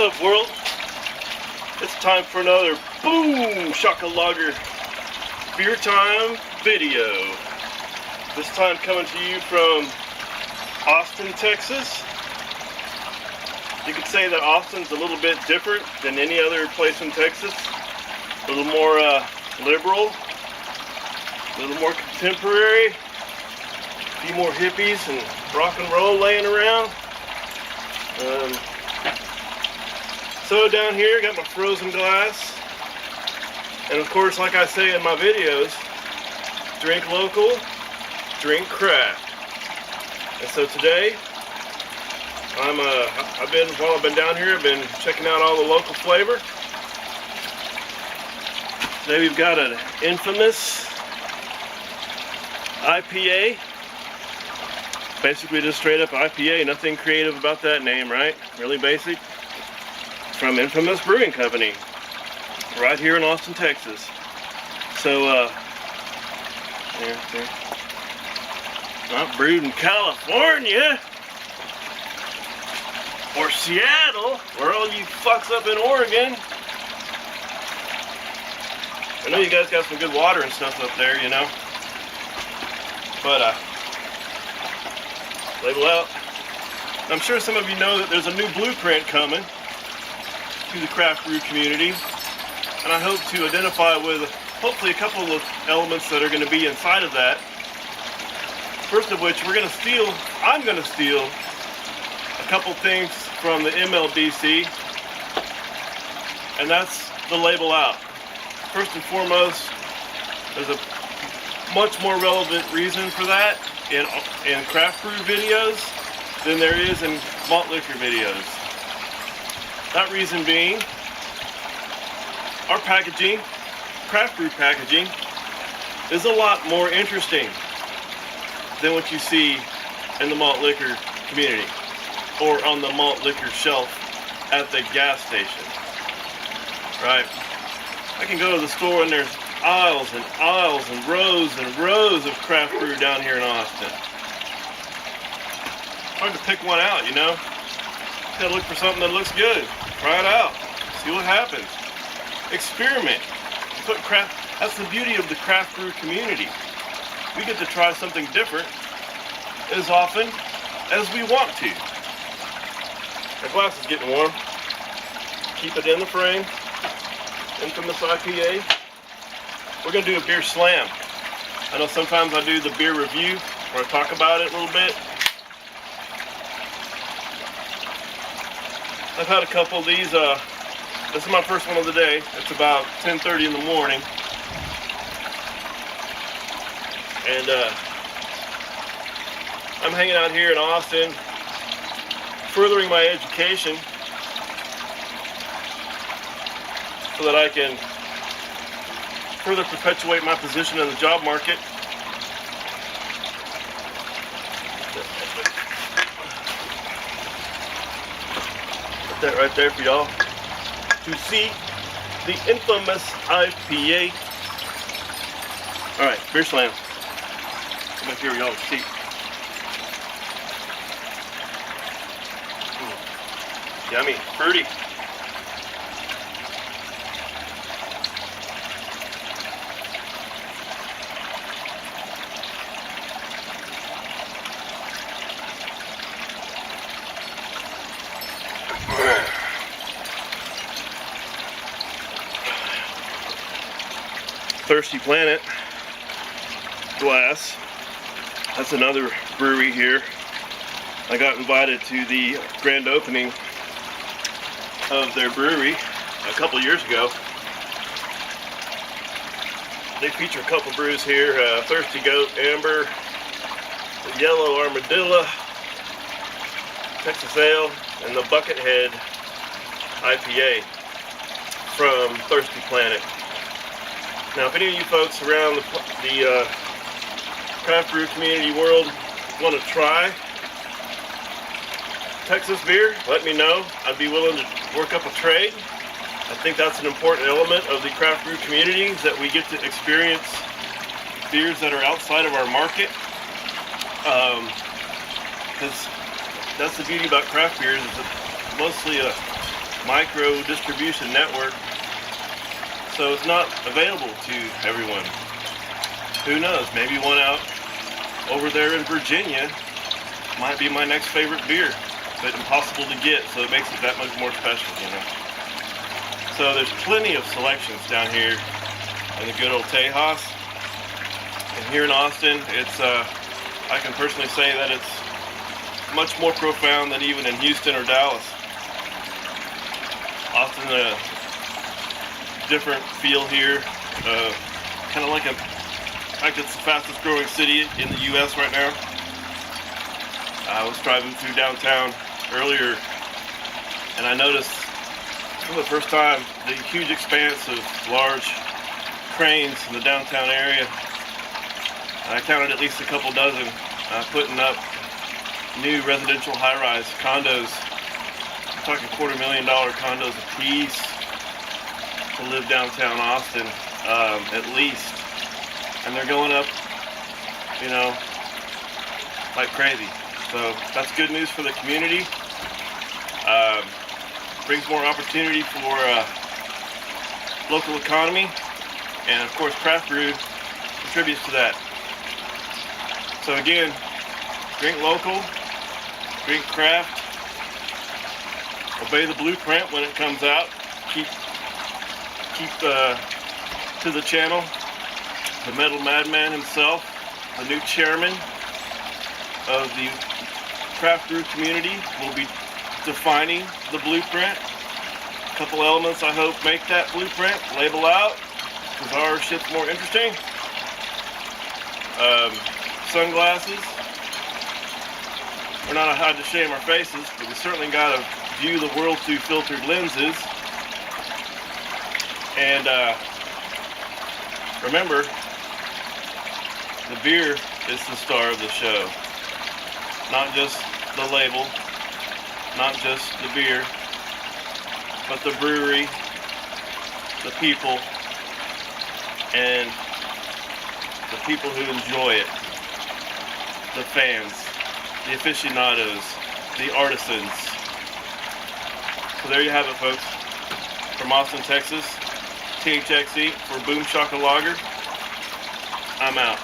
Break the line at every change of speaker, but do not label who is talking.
up, world? It's time for another boom shakalaka beer time video. This time coming to you from Austin, Texas. You could say that Austin's a little bit different than any other place in Texas. A little more liberal, a little more contemporary, a few more hippies and rock and roll laying around. So down here, got my frozen glass, and of course, like I say in my videos, drink local, drink craft. And so today, while I've been down here, I've been checking out all the local flavor. Today we've got an infamous IPA. Basically just straight up IPA, nothing creative about that name, right? Really basic. From Infamous Brewing Company, right here in Austin, Texas. So, not brewed in California or Seattle, or all you fucks up in Oregon. I know you guys got some good water and stuff up there, you know. But, label out. I'm sure some of you know that there's a new blueprint coming to the craft brew community, and I hope to identify with hopefully a couple of elements that are going to be inside of that. First of which, I'm going to steal a couple things from the MLDC, and that's the label out. First and foremost, there's a much more relevant reason for that in craft brew videos than there is in malt liquor videos. That reason being, our packaging, craft brew packaging, is a lot more interesting than what you see in the malt liquor community or on the malt liquor shelf at the gas station. Right? I can go to the store and there's aisles and aisles and rows of craft brew down here in Austin. Hard to pick one out, you know? Gotta look for something that looks good. Try it out. See what happens. Experiment. That's the beauty of the craft brew community. We get to try something different as often as we want to. My glass is getting warm. Keep it in the frame. Infamous IPA. We're gonna do a beer slam. I know sometimes I do the beer review where I talk about it a little bit. I've had a couple of these. This is my first one of the day. It's about 10:30 in the morning. And I'm hanging out here in Austin, furthering my education so that I can further perpetuate my position in the job market. That right there for y'all to see the infamous IPA. Alright, beer slam. Come up here where y'all can see. Yummy, fruity. Thirsty Planet glass. That's another brewery here. I got invited to the grand opening of their brewery a couple years ago. They feature a couple brews here, Thirsty Goat, Amber, Yellow Armadillo, Texas Ale, and the Buckethead IPA from Thirsty Planet. Now, if any of you folks around the craft brew community world want to try Texas beer, let me know. I'd be willing to work up a trade. I think that's an important element of the craft brew community, is that we get to experience beers that are outside of our market. Because that's the beauty about craft beers, is it's mostly a micro distribution network, so it's not available to everyone. Who knows, maybe one out over there in Virginia might be my next favorite beer, but impossible to get, so it makes it that much more special, you know. So there's plenty of selections down here in the good old Tejas. And here in Austin, it's I can personally say that it's much more profound than even in Houston or Dallas. Austin, a different feel here, kind of like in fact, it's the fastest growing city in the U.S. right now. I was driving through downtown earlier, and I noticed for the first time the huge expanse of large cranes in the downtown area. I counted at least a couple dozen putting up new residential high-rise condos. I'm talking $250,000 condos a piece to live downtown Austin, at least. And they're going up, you know, like crazy. So that's good news for the community. Brings more opportunity for local economy, and of course craft brew contributes to that. So again, drink local, drink craft, obey the blueprint when it comes out. Keep to the channel. The Metal Madman himself, the new chairman of the craft brew community, will be defining the blueprint. A couple elements I hope make that blueprint label out, because our shit's more interesting. Sunglasses. We're not hide to shame our faces, but we certainly got to view the world through filtered lenses. And remember, the beer is the star of the show. Not just the label, not just the beer, but the brewery, the people, and the people who enjoy it. The fans, the aficionados, the artisans. So there you have it, folks. From Austin, Texas, THXE for Boom Shaka Lager. I'm out.